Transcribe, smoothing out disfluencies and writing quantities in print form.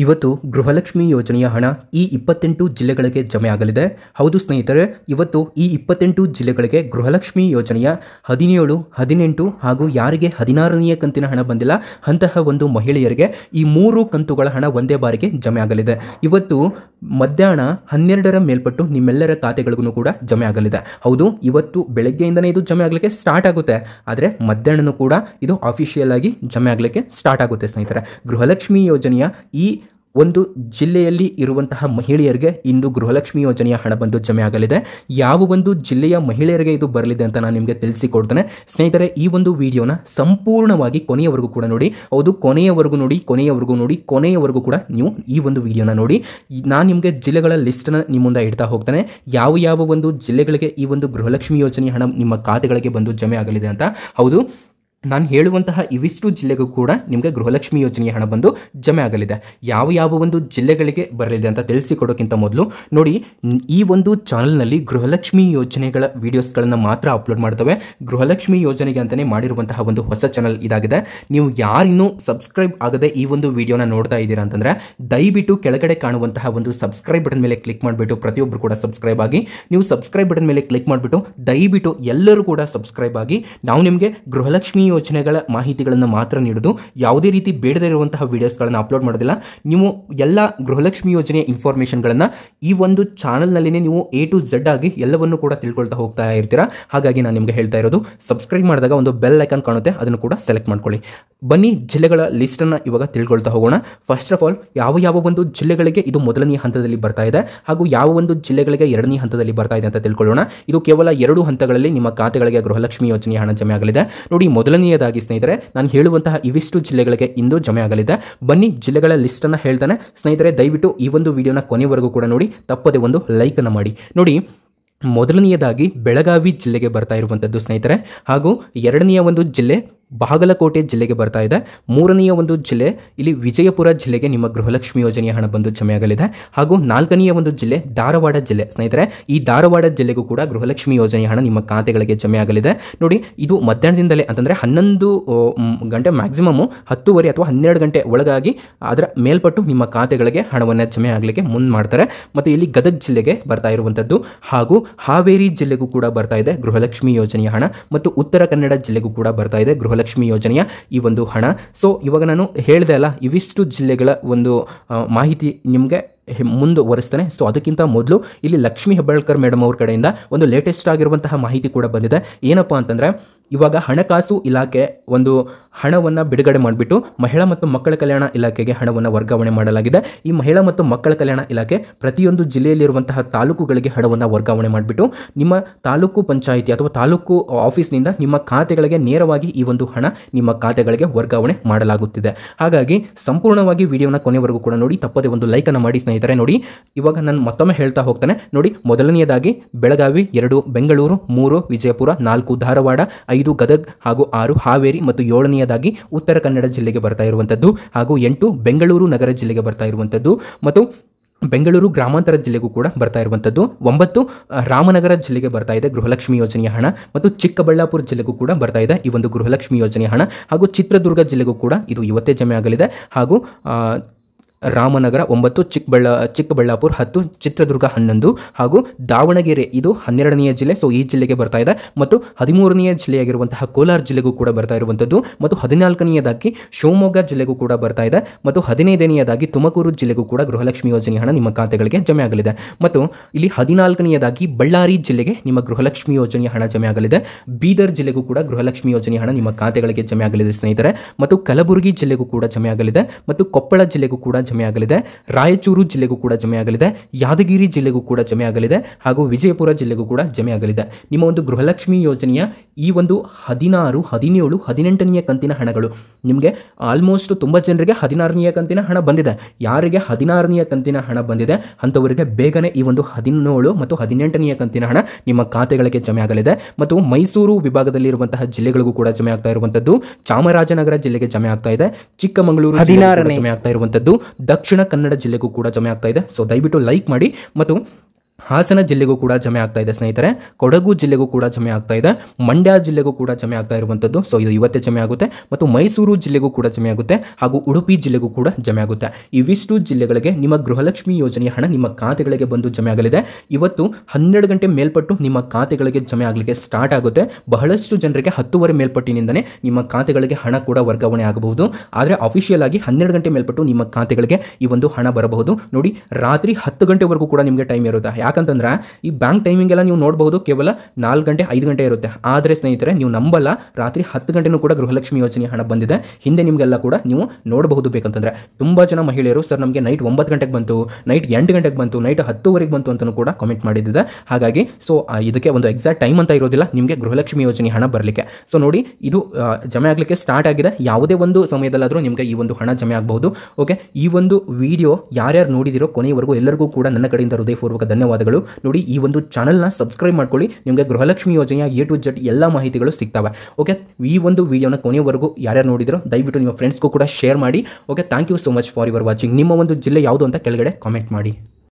ಇವತ್ತು ಗೃಹಲಕ್ಷ್ಮಿ ಯೋಜನೆಯ ಹಣ ಈ 28 ಜಿಲ್ಲೆಗಳಿಗೆ ಜಮೆ ಆಗಲಿದೆ. ಹೌದು ಸ್ನೇಹಿತರೆ, ಇವತ್ತು ಈ 28 ಜಿಲ್ಲೆಗಳಿಗೆ ಗೃಹಲಕ್ಷ್ಮಿ ಯೋಜನೆಯ 17, 18 ಹಾಗೂ ಯಾರಿಗೆ 16ನೇ ಕಂತಿನ ಹಣ ಬಂದಿಲ್ಲ ಅಂತಹ ಒಂದು ಮಹಿಳೆಯರಿಗೆ ಈ 3 ಕಂತುಗಳ ಹಣ ಒಂದೇ ಬಾರಿಗೆ ಜಮೆ ಆಗಲಿದೆ. ಇವತ್ತು ಮಧ್ಯಾಹ್ನ 12ರ ಮೇಲ್ಪಟ್ಟು ನಿಮ್ಮೆಲ್ಲರ ಖಾತೆಗಳಿಗೂ ಕೂಡ ಜಮೆ ಆಗಲಿದೆ. ಹೌದು, ಇವತ್ತು ಬೆಳಗ್ಗೆಯಿಂದನೇ ಇದು ಜಮೆ ಆಗಲಿಕ್ಕೆ ಸ್ಟಾರ್ಟ್ ಆಗುತ್ತೆ, ಆದರೆ ಮಧ್ಯಾಹ್ನನೂ ಕೂಡ ಇದು ಅಫಿಷಿಯಲ್ ಆಗಿ ಜಮೆ ಆಗಲಿಕ್ಕೆ ಸ್ಟಾರ್ಟ್ ಆಗುತ್ತೆ. ಸ್ನೇಹಿತರೆ, ಗೃಹಲಕ್ಷ್ಮಿ ಯೋಜನೆಯ ಈ ಒಂದು ಜಿಲ್ಲೆಯಲ್ಲಿ ಇರುವಂತಹ ಮಹಿಳೆಯರಿಗೆ ಇಂದು ಗೃಹಲಕ್ಷ್ಮಿ ಯೋಜನೆಯ ಹಣ ಬಂದು ಜಮೆ ಆಗಲಿದೆ. ಯಾವ ಒಂದು ಜಿಲ್ಲೆಯ ಮಹಿಳೆಯರಿಗೆ ಇದು ಬರಲಿದೆ ಅಂತ ನಾನು ನಿಮಗೆ ತಿಳಿಸಿಕೊಡ್ತೇನೆ. ಸ್ನೇಹಿತರೆ, ಈ ಒಂದು ವಿಡಿಯೋನ ಸಂಪೂರ್ಣವಾಗಿ ಕೊನೆಯವರೆಗೂ ಕೂಡ ನೋಡಿ. ಹೌದು, ಕೊನೆಯವರೆಗೂ ಕೂಡ ನೀವು ಈ ಒಂದು ವಿಡಿಯೋನ ನೋಡಿ. ನಾನು ನಿಮಗೆ ಜಿಲ್ಲೆಗಳ ಲಿಸ್ಟನ್ನು ನಿಮ್ಮ ಮುಂದೆ ಇಡ್ತಾ ಹೋಗ್ತೇನೆ. ಯಾವ ಒಂದು ಜಿಲ್ಲೆಗಳಿಗೆ ಈ ಒಂದು ಗೃಹಲಕ್ಷ್ಮಿ ಯೋಜನೆಯ ಹಣ ನಿಮ್ಮ ಖಾತೆಗಳಿಗೆ ಬಂದು ಜಮೆ ಆಗಲಿದೆ ಅಂತ. ಹೌದು, ನಾನು ಹೇಳುವಂತಹ ಇವಿಷ್ಟು ಜಿಲ್ಲೆಗೂ ಕೂಡ ನಿಮಗೆ ಗೃಹಲಕ್ಷ್ಮಿ ಯೋಜನೆಯ ಹಣ ಬಂದು ಜಮೆ ಆಗಲಿದೆ. ಯಾವ ಒಂದು ಜಿಲ್ಲೆಗಳಿಗೆ ಬರಲಿದೆ ಅಂತ ತಿಳಿಸಿಕೊಡೋಕ್ಕಿಂತ ಮೊದಲು ನೋಡಿ, ಈ ಒಂದು ಚಾನಲ್ನಲ್ಲಿ ಗೃಹಲಕ್ಷ್ಮಿ ಯೋಜನೆಗಳ ವಿಡಿಯೋಸ್ಗಳನ್ನು ಮಾತ್ರ ಅಪ್ಲೋಡ್ ಮಾಡ್ತವೆ. ಗೃಹಲಕ್ಷ್ಮಿ ಯೋಜನೆಗೆ ಅಂತಲೇ ಮಾಡಿರುವಂತಹ ಒಂದು ಹೊಸ ಚಾನಲ್ ಇದಾಗಿದೆ. ನೀವು ಯಾರಿನ್ನೂ ಸಬ್ಸ್ಕ್ರೈಬ್ ಆಗದೆ ಈ ಒಂದು ವಿಡಿಯೋನ ನೋಡ್ತಾ ಇದ್ದೀರಾ ಅಂತಂದರೆ ದಯವಿಟ್ಟು ಕೆಳಗಡೆ ಕಾಣುವಂತಹ ಒಂದು ಸಬ್ಸ್ಕ್ರೈಬ್ ಬಟನ್ ಮೇಲೆ ಕ್ಲಿಕ್ ಮಾಡಿಬಿಟ್ಟು ಪ್ರತಿಯೊಬ್ಬರು ಕೂಡ ಸಬ್ಸ್ಕ್ರೈಬ್ ಆಗಿ. ನೀವು ಸಬ್ಸ್ಕ್ರೈಬ್ ಬಟನ್ ಮೇಲೆ ಕ್ಲಿಕ್ ಮಾಡಿಬಿಟ್ಟು ದಯವಿಟ್ಟು ಎಲ್ಲರೂ ಕೂಡ ಸಬ್ಸ್ಕ್ರೈಬ್ ಆಗಿ. ನಾವು ನಿಮಗೆ ಗೃಹಲಕ್ಷ್ಮಿ ಯೋಜನೆಗಳ ಮಾಹಿತಿಗಳನ್ನು ಮಾತ್ರ ನೀಡೋದು, ಯಾವುದೇ ರೀತಿ ಬೇಡದೇ ಇರುವಂತಹ ವಿಡಿಯೋಸ್ಗಳನ್ನು ಅಪ್ಲೋಡ್ ಮಾಡೋದಿಲ್ಲ. ನೀವು ಎಲ್ಲ ಗೃಹಲಕ್ಷ್ಮಿ ಯೋಜನೆಯ ಇನ್ಫಾರ್ಮೇಷನ್ಗಳನ್ನು ಈ ಒಂದು ಚಾನಲ್ನಲ್ಲಿನೇ ನೀವು A to Z ಆಗಿ ಎಲ್ಲವನ್ನು ಕೂಡ ತಿಳ್ಕೊಳ್ತಾ ಹೋಗ್ತಾ ಇರ್ತೀರಾ. ಹಾಗಾಗಿ ನಾನು ನಿಮಗೆ ಹೇಳ್ತಾ ಇರೋದು, ಸಬ್ಸ್ಕ್ರೈಬ್ ಮಾಡಿದಾಗ ಒಂದು ಬೆಲ್ ಐಕಾನ್ ಕಾಣುತ್ತೆ, ಅದನ್ನು ಕೂಡ ಸೆಲೆಕ್ಟ್ ಮಾಡ್ಕೊಳ್ಳಿ. ಬನ್ನಿ ಜಿಲ್ಲೆಗಳ ಲಿಸ್ಟನ್ನು ಇವಾಗ ತಿಳ್ಕೊಳ್ತಾ ಹೋಗೋಣ. ಫಸ್ಟ್ ಆಫ್ ಆಲ್, ಯಾವ ಒಂದು ಜಿಲ್ಲೆಗಳಿಗೆ ಇದು ಮೊದಲನೇ ಹಂತದಲ್ಲಿ ಬರ್ತಾ ಇದೆ ಹಾಗೂ ಯಾವ ಒಂದು ಜಿಲ್ಲೆಗಳಿಗೆ ಎರಡನೇ ಹಂತದಲ್ಲಿ ಬರ್ತಾ ಇದೆ ಅಂತ ತಿಳ್ಕೊಳ್ಳೋಣ. ಇದು ಕೇವಲ 2 ಹಂತಗಳಲ್ಲಿ ನಿಮ್ಮ ಖಾತೆಗಳಿಗೆ ಗೃಹಲಕ್ಷ್ಮಿ ಯೋಜನೆಯ ಹಣ ಜಮೆ ಆಗಲಿದೆ. ನೋಡಿ, ಮೊದಲನೆಯದಾಗಿ ಸ್ನೇಹಿತರೆ, ನಾನು ಹೇಳುವಂತಹ ಇವಿಷ್ಟು ಜಿಲ್ಲೆಗಳಿಗೆ ಇಂದು ಜಮೆ ಆಗಲಿದೆ. ಬನ್ನಿ ಜಿಲ್ಲೆಗಳ ಲಿಸ್ಟನ್ನು ಹೇಳ್ತಾನೆ. ಸ್ನೇಹಿತರೆ, ದಯವಿಟ್ಟು ಈ ಒಂದು ವಿಡಿಯೋನ ಕೊನೆವರೆಗೂ ಕೂಡ ನೋಡಿ, ತಪ್ಪದೆ ಒಂದು ಲೈಕನ್ನು ಮಾಡಿ. ನೋಡಿ, ಮೊದಲನೆಯದಾಗಿ ಬೆಳಗಾವಿ ಜಿಲ್ಲೆಗೆ ಬರ್ತಾ ಇರುವಂಥದ್ದು ಸ್ನೇಹಿತರೆ, ಹಾಗೂ ಎರಡನೆಯ ಒಂದು ಜಿಲ್ಲೆ ಬಾಗಲಕೋಟೆ ಜಿಲ್ಲೆಗೆ ಬರ್ತಾ ಇದೆ. ಮೂರನೆಯ ಒಂದು ಜಿಲ್ಲೆ ಇಲ್ಲಿ ವಿಜಯಪುರ ಜಿಲ್ಲೆಗೆ ನಿಮ್ಮ ಗೃಹಲಕ್ಷ್ಮಿ ಯೋಜನೆಯ ಹಣ ಬಂದು ಜಮೆ ಆಗಲಿದೆ. ಹಾಗೂ 4ನೆಯ ಒಂದು ಜಿಲ್ಲೆ ಧಾರವಾಡ ಜಿಲ್ಲೆ. ಸ್ನೇಹಿತರೆ, ಈ ಧಾರವಾಡ ಜಿಲ್ಲೆಗೂ ಕೂಡ ಗೃಹಲಕ್ಷ್ಮಿ ಯೋಜನೆಯ ಹಣ ನಿಮ್ಮ ಖಾತೆಗಳಿಗೆ ಜಮೆ ಆಗಲಿದೆ. ನೋಡಿ, ಇದು ಮಧ್ಯಾಹ್ನದಿಂದಲೇ ಅಂತಂದರೆ 11 ಗಂಟೆ, ಮ್ಯಾಕ್ಸಿಮಮ್ 10:30 ಅಥವಾ 12 ಗಂಟೆ ಒಳಗಾಗಿ ಅದರ ಮೇಲ್ಪಟ್ಟು ನಿಮ್ಮ ಖಾತೆಗಳಿಗೆ ಹಣವನ್ನು ಜಮೆ ಆಗಲಿಕ್ಕೆ ಮುಂದೆ ಮಾಡ್ತಾರೆ. ಮತ್ತು ಇಲ್ಲಿ ಗದಗ ಜಿಲ್ಲೆಗೆ ಬರ್ತಾ ಇರುವಂಥದ್ದು, ಹಾಗೂ ಹಾವೇರಿ ಜಿಲ್ಲೆಗೂ ಕೂಡ ಬರ್ತಾ ಇದೆ ಗೃಹಲಕ್ಷ್ಮಿ ಯೋಜನೆಯ ಹಣ, ಮತ್ತು ಉತ್ತರ ಕನ್ನಡ ಜಿಲ್ಲೆಗೂ ಕೂಡ ಬರ್ತಾ ಇದೆ ಗೃಹಲಕ್ಷ್ಮಿ ಯೋಜನೆಯ ಈ ಒಂದು ಹಣ. ಸೊ ಇವಾಗ ನಾನು ಹೇಳಿದೆ ಅಲ್ಲ, ಇವಿಷ್ಟು ಜಿಲ್ಲೆಗಳ ಒಂದು ಮಾಹಿತಿ ನಿಮಗೆ ಮುಂದುವರಿಸ್ತೇನೆ. ಸೊ ಅದಕ್ಕಿಂತ ಮೊದಲು ಇಲ್ಲಿ ಲಕ್ಷ್ಮೀ ಹೆಬ್ಬಾಳ್ಕರ್ ಮೇಡಮ್ ಅವ್ರ ಕಡೆಯಿಂದ ಒಂದು ಲೇಟೆಸ್ಟ್ ಆಗಿರುವಂತಹ ಮಾಹಿತಿ ಕೂಡ ಬಂದಿದೆ. ಏನಪ್ಪಾ ಅಂತಂದರೆ, ಇವಾಗ ಹಣಕಾಸು ಇಲಾಖೆ ಒಂದು ಹಣವನ್ನು ಬಿಡುಗಡೆ ಮಾಡಿಬಿಟ್ಟು ಮಹಿಳಾ ಮತ್ತು ಮಕ್ಕಳ ಕಲ್ಯಾಣ ಇಲಾಖೆಗೆ ಹಣವನ್ನು ವರ್ಗಾವಣೆ ಮಾಡಲಾಗಿದೆ. ಈ ಮಹಿಳಾ ಮತ್ತು ಮಕ್ಕಳ ಕಲ್ಯಾಣ ಇಲಾಖೆ ಪ್ರತಿಯೊಂದು ಜಿಲ್ಲೆಯಲ್ಲಿರುವಂತಹ ತಾಲೂಕುಗಳಿಗೆ ಹಣವನ್ನು ವರ್ಗಾವಣೆ ಮಾಡಿಬಿಟ್ಟು ನಿಮ್ಮ ತಾಲೂಕು ಪಂಚಾಯಿತಿ ಅಥವಾ ತಾಲೂಕು ಆಫೀಸ್ನಿಂದ ನಿಮ್ಮ ಖಾತೆಗಳಿಗೆ ನೇರವಾಗಿ ಈ ಒಂದು ಹಣ ನಿಮ್ಮ ಖಾತೆಗಳಿಗೆ ವರ್ಗಾವಣೆ ಮಾಡಲಾಗುತ್ತಿದೆ. ಹಾಗಾಗಿ ಸಂಪೂರ್ಣವಾಗಿ ವಿಡಿಯೋನ ಕೊನೆವರೆಗೂ ಕೂಡ ನೋಡಿ, ತಪ್ಪದೆ ಒಂದು ಲೈಕನ್ನು ಮಾಡಿ. ಸ್ನೇಹಿತರೆ, ನೋಡಿ, ಇವಾಗ ನಾನು ಮತ್ತೊಮ್ಮೆ ಹೇಳ್ತಾ ಹೋಗ್ತಾನೆ. ನೋಡಿ, ಮೊದಲನೆಯದಾಗಿ ಬೆಳಗಾವಿ, 2 ಬೆಂಗಳೂರು, 3 ವಿಜಯಪುರ, 4 ಧಾರವಾಡ, 5 ಗದಗ್ ಹಾಗೂ 6 ಹಾವೇರಿ, ಮತ್ತು 7ನೇಯದಾಗಿ ಉತ್ತರ ಕನ್ನಡ ಜಿಲ್ಲೆಗೆ ಬರ್ತಾ ಇರುವಂಥದ್ದು, ಹಾಗೂ 8 ಬೆಂಗಳೂರು ನಗರ ಜಿಲ್ಲೆಗೆ ಬರ್ತಾ ಇರುವಂಥದ್ದು, ಮತ್ತು ಬೆಂಗಳೂರು ಗ್ರಾಮಾಂತರ ಜಿಲ್ಲೆಗೂ ಕೂಡ ಬರ್ತಾ ಇರುವಂಥದ್ದು, 9 ರಾಮನಗರ ಜಿಲ್ಲೆಗೆ ಬರ್ತಾ ಇದೆ ಗೃಹಲಕ್ಷ್ಮಿ ಯೋಜನೆಯ ಹಣ, ಮತ್ತು ಚಿಕ್ಕಬಳ್ಳಾಪುರ ಜಿಲ್ಲೆಗೂ ಕೂಡ ಬರ್ತಾ ಇದೆ ಈ ಒಂದು ಗೃಹಲಕ್ಷ್ಮಿ ಯೋಜನೆಯ ಹಣ, ಹಾಗೂ ಚಿತ್ರದುರ್ಗ ಜಿಲ್ಲೆಗೂ ಕೂಡ ಇದು ಇವತ್ತೇ ಜಮೆ ಆಗಲಿದೆ. ಹಾಗೂ ರಾಮನಗರ 9, ಚಿಕ್ಕಬಳ್ಳಾಪುರ 10, ಚಿತ್ರದುರ್ಗ 11, ಹಾಗೂ ದಾವಣಗೆರೆ ಇದು 12ನೆಯ ಜಿಲ್ಲೆ. ಸೊ ಈ ಜಿಲ್ಲೆಗೆ ಬರ್ತಾ ಇದೆ. ಮತ್ತು 13ನೆಯ ಜಿಲ್ಲೆಯಾಗಿರುವಂತಹ ಕೋಲಾರ ಜಿಲ್ಲೆಗೂ ಕೂಡ ಬರ್ತಾ ಇರುವಂಥದ್ದು, ಮತ್ತು 14ನೇಯದಾಗಿ ಶಿವಮೊಗ್ಗ ಜಿಲ್ಲೆಗೂ ಕೂಡ ಬರ್ತಾ ಇದೆ, ಮತ್ತು 15ನೇಯದಾಗಿ ತುಮಕೂರು ಜಿಲ್ಲೆಗೂ ಕೂಡ ಗೃಹಲಕ್ಷ್ಮಿ ಯೋಜನೆಯ ಹಣ ನಿಮ್ಮ ಖಾತೆಗಳಿಗೆ ಜಮೆ ಆಗಲಿದೆ. ಮತ್ತು ಇಲ್ಲಿ 14ನೇಯದಾಗಿ ಬಳ್ಳಾರಿ ಜಿಲ್ಲೆಗೆ ನಿಮ್ಮ ಗೃಹಲಕ್ಷ್ಮಿ ಯೋಜನೆಯ ಹಣ ಜಮೆ ಆಗಲಿದೆ. ಬೀದರ್ ಜಿಲ್ಲೆಗೂ ಕೂಡ ಗೃಹಲಕ್ಷ್ಮಿ ಯೋಜನೆಯ ಹಣ ನಿಮ್ಮ ಖಾತೆಗಳಿಗೆ ಜಮೆ ಆಗಲಿದೆ ಸ್ನೇಹಿತರೆ. ಮತ್ತು ಕಲಬುರಗಿ ಜಿಲ್ಲೆಗೂ ಕೂಡ ಜಮೆ ಆಗಲಿದೆ, ಮತ್ತು ಕೊಪ್ಪಳ ಜಿಲ್ಲೆಗೂ ಕೂಡ ಜಮೆ ಆಗಲಿದೆ. ರಾಯಚೂರು ಜಿಲ್ಲೆಗೂ ಕೂಡ ಜಮೆ ಆಗಲಿದೆ. ಯಾದಗಿರಿ ಜಿಲ್ಲೆಗೂ ಕೂಡ ಜಮೆ ಆಗಲಿದೆ, ಹಾಗೂ ವಿಜಯಪುರ ಜಿಲ್ಲೆಗೂ ಕೂಡ ಜಮೆ ಆಗಲಿದೆ. ನಿಮ್ಮ ಒಂದು ಗೃಹಲಕ್ಷ್ಮಿ ಯೋಜನೆಯ ಈ ಒಂದು 16, 17, 18ನೇ ಕಂತಿನ ಹಣಗಳು ನಿಮಗೆ ಆಲ್ಮೋಸ್ಟ್ ತುಂಬ ಜನರಿಗೆ 16ನೇ ಕಂತಿನ ಹಣ ಬಂದಿದೆ. ಯಾರಿಗೆ 16ನೇ ಕಂತಿನ ಹಣ ಬಂದಿದೆ ಅಂಥವರಿಗೆ ಬೇಗನೆ ಈ ಒಂದು 17 ಮತ್ತು 18ನೇ ಕಂತಿನ ಹಣ ನಿಮ್ಮ ಖಾತೆಗಳಿಗೆ ಜಮೆ ಆಗಲಿದೆ. ಮತ್ತು ಮೈಸೂರು ವಿಭಾಗದಲ್ಲಿರುವಂತಹ ಜಿಲ್ಲೆಗಳಿಗೂ ಕೂಡ ಜಮೆ ಆಗ್ತಾ ಇರುವಂಥದ್ದು, ಚಾಮರಾಜನಗರ ಜಿಲ್ಲೆಗೆ ಜಮೆ ಆಗ್ತಾ ಇದೆ, ಚಿಕ್ಕಮಗಳೂರು ಜಮೆ ಆಗ್ತಾ ಇರುವಂಥದ್ದು, ದಕ್ಷಿಣ ಕನ್ನಡ ಜಿಲ್ಲೆಗೂ ಕೂಡ ಜಮೆ ಆಗ್ತಾ ಇದೆ. ಸೊ ದಯವಿಟ್ಟು ಲೈಕ್ ಮಾಡಿ. ಮತ್ತು ಹಾಸನ ಜಿಲ್ಲೆಗೂ ಕೂಡ ಜಮೆ ಆಗ್ತಾ ಇದೆ ಸ್ನೇಹಿತರೆ, ಕೊಡಗು ಜಿಲ್ಲೆಗೂ ಕೂಡ ಜಮೆ ಆಗ್ತಾ ಇದೆ, ಮಂಡ್ಯ ಜಿಲ್ಲೆಗೂ ಕೂಡ ಜಮೆ ಆಗ್ತಾ ಇರುವಂಥದ್ದು. ಸೊ ಇದು ಇವತ್ತೇ ಜಮೆ ಆಗುತ್ತೆ. ಮತ್ತು ಮೈಸೂರು ಜಿಲ್ಲೆಗೂ ಕೂಡ ಜಮೆ ಆಗುತ್ತೆ ಹಾಗೂ ಉಡುಪಿ ಜಿಲ್ಲೆಗೂ ಕೂಡ ಜಮೆ ಆಗುತ್ತೆ. ಇವಿಷ್ಟು ಜಿಲ್ಲೆಗಳಿಗೆ ನಿಮ್ಮ ಗೃಹಲಕ್ಷ್ಮಿ ಯೋಜನೆಯ ಹಣ ನಿಮ್ಮ ಖಾತೆಗಳಿಗೆ ಬಂದು ಜಮೆ ಆಗಲಿದೆ. ಇವತ್ತು 12 ಗಂಟೆ ಮೇಲ್ಪಟ್ಟು ನಿಮ್ಮ ಖಾತೆಗಳಿಗೆ ಜಮೆ ಆಗಲಿಕ್ಕೆ ಸ್ಟಾರ್ಟ್ ಆಗುತ್ತೆ. ಬಹಳಷ್ಟು ಜನರಿಗೆ 10:30 ಮೇಲ್ಪಟ್ಟಿನಿಂದಲೇ ನಿಮ್ಮ ಖಾತೆಗಳಿಗೆ ಹಣ ಕೂಡ ವರ್ಗಾವಣೆ ಆಗಬಹುದು. ಆದರೆ ಅಫಿಷಿಯಲ್ ಆಗಿ 12 ಗಂಟೆ ಮೇಲ್ಪಟ್ಟು ನಿಮ್ಮ ಖಾತೆಗಳಿಗೆ ಈ ಒಂದು ಹಣ ಬರಬಹುದು. ನೋಡಿ, ರಾತ್ರಿ 10 ಗಂಟೆವರೆಗೂ ಕೂಡ ನಿಮಗೆ ಟೈಮ್ ಇರುತ್ತೆ. ಯಾಕಂತಂದ್ರೆ ಈ ಬ್ಯಾಂಕ್ ಟೈಮಿಂಗ್ ಎಲ್ಲ ನೀವು ನೋಡಬಹುದು ಕೇವಲ 4 ಗಂಟೆ 5 ಗಂಟೆ ಇರುತ್ತೆ. ಆದರೆ ಸ್ನೇಹಿತರೆ, ನೀವು ನಂಬಲ್ಲ, ರಾತ್ರಿ 10 ಗಂಟೆನೂ ಕೂಡ ಗೃಹಲಕ್ಷ್ಮಿ ಯೋಜನೆ ಹಣ ಬಂದಿದೆ. ಹಿಂದೆ ನಿಮಗೆಲ್ಲ ಕೂಡ ನೀವು ನೋಡಬಹುದು. ಬೇಕಂತಂದ್ರೆ ತುಂಬಾ ಜನ ಮಹಿಳೆಯರು ಸರ್ ನಮಗೆ ನೈಟ್ 9 ಗಂಟೆಗೆ ಬಂತು, ನೈಟ್ 8 ಗಂಟೆಗೆ ಬಂತು, ನೈಟ್ 10:00ವರೆಗೆ ಬಂತು ಅಂತಲೂ ಕೂಡ ಕಾಮೆಂಟ್ ಮಾಡಿದ್ದೆ. ಹಾಗಾಗಿ ಸೊ ಇದಕ್ಕೆ ಒಂದು ಎಕ್ಸಾಕ್ಟ್ ಟೈಮ್ ಅಂತ ಇರೋದಿಲ್ಲ ನಿಮಗೆ ಗೃಹಲಕ್ಷ್ಮಿ ಯೋಜನೆ ಹಣ ಬರಲಿಕ್ಕೆ. ಸೊ ನೋಡಿ, ಇದು ಜಮೆ ಆಗಲಿಕ್ಕೆ ಸ್ಟಾರ್ಟ್ ಆಗಿದೆ. ಯಾವುದೇ ಒಂದು ಸಮಯದಲ್ಲಾದರೂ ನಿಮಗೆ ಈ ಒಂದು ಹಣ ಜಮೆ ಆಗಬಹುದು. ಓಕೆ, ಈ ಒಂದು ವಿಡಿಯೋ ಯಾರ್ಯಾರು ನೋಡಿದಿರೋ ಕೊನೆಯವರೆಗೂ ಎಲ್ಲರಿಗೂ ಕೂಡ ನನ್ನ ಕಡೆಯಿಂದ ಹೃದಯಪೂರ್ವಕ ಧನ್ಯವಾದಗಳು. ನೋಡಿ, ಈ ಒಂದು ಚಾನಲ್ನ ಸಬ್ಸ್ಕ್ರೈಬ್ ಮಾಡ್ಕೊಳ್ಳಿ. ನಿಮಗೆ ಗೃಹಲಕ್ಷ್ಮಿ ಯೋಜನೆಯ A to Z ಎಲ್ಲ ಮಾಹಿತಿಗಳು ಸಿಗ್ತವೆ. ಓಕೆ, ಈ ಒಂದು ವಿಡಿಯೋನ ಕೊನೆಯವರೆಗೂ ಯಾರ್ಯಾರು ನೋಡಿದಿರೋ ದಯವಿಟ್ಟು ನಿಮ್ಮ ಫ್ರೆಂಡ್ಸ್ಗೂ ಕೂಡ ಶೇರ್ ಮಾಡಿ. Okay, thank you so much for your watching. ನಿಮ್ಮ ಒಂದು ಜಿಲ್ಲೆ ಯಾವುದು ಅಂತ ಕೆಳಗಡೆ ಕಾಮೆಂಟ್ ಮಾಡಿ.